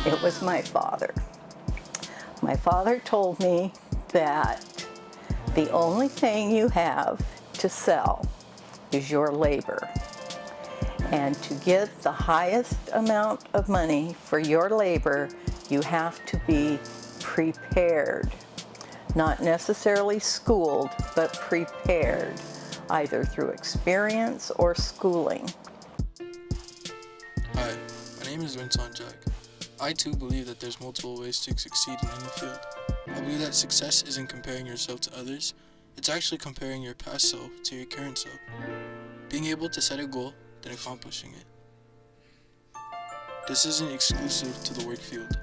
It was my father. My father told me that the only thing you have to sell is your labor. And to get the highest amount of money for your labor, you have to be prepared. Not necessarily schooled, but prepared, either through experience or schooling. Hi, my name is Renson. I too believe that there's multiple ways to succeed in any field. I believe that success isn't comparing yourself to others, it's actually comparing your past self to your current self. Being able to set a goal, then accomplishing it. This isn't exclusive to the work field.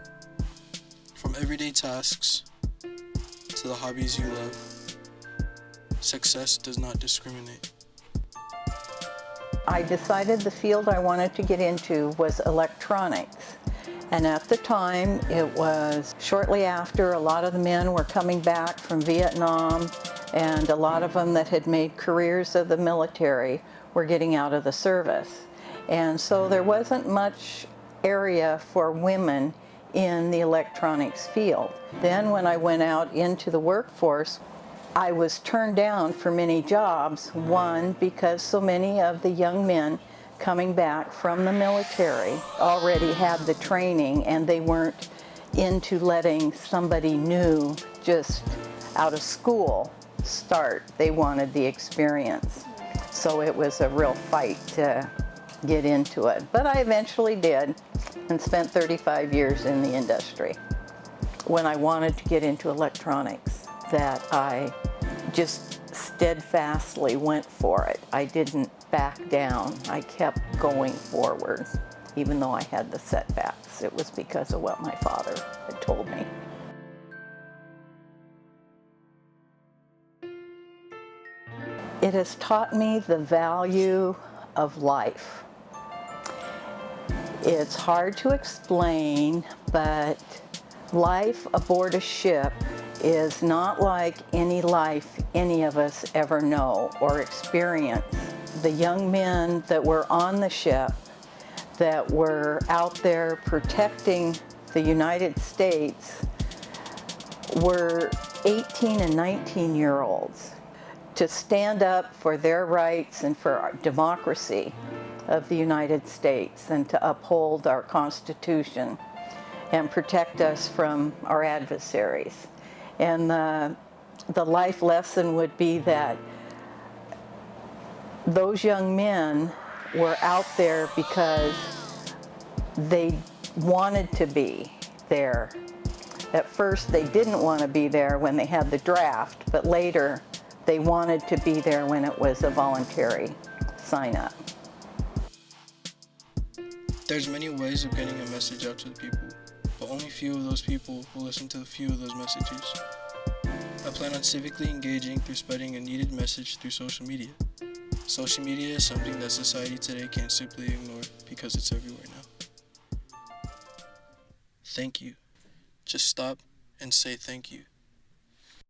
From everyday tasks to the hobbies you love, success does not discriminate. I decided the field I wanted to get into was electronics. And at the time, it was shortly after a lot of the men were coming back from Vietnam, and a lot of them that had made careers of the military were getting out of the service. And so there wasn't much area for women in the electronics field. Then when I went out into the workforce, I was turned down for many jobs. One, because so many of the young men coming back from the military already had the training, and they weren't into letting somebody new just out of school start. They wanted the experience. So it was a real fight to get into it. But I eventually did, and spent 35 years in the industry. When I wanted to get into electronics, that I just steadfastly went for it. I didn't back down. I kept going forward, even though I had the setbacks. It was because of what my father had told me. It has taught me the value of life. It's hard to explain, but life aboard a ship is not like any life any of us ever know or experience. The young men that were on the ship, that were out there protecting the United States, were 18 and 19-year-olds. To stand up for their rights and for our democracy of the United States, and to uphold our Constitution and protect us from our adversaries. And the life lesson would be that those young men were out there because they wanted to be there. At first, they didn't want to be there when they had the draft, but later they wanted to be there when it was a voluntary sign-up. There's many ways of getting a message out to the people, but only few of those people will listen to a few of those messages. I plan on civically engaging through spreading a needed message through social media. Social media is something that society today can't simply ignore because it's everywhere now. Thank you. Just stop and say thank you.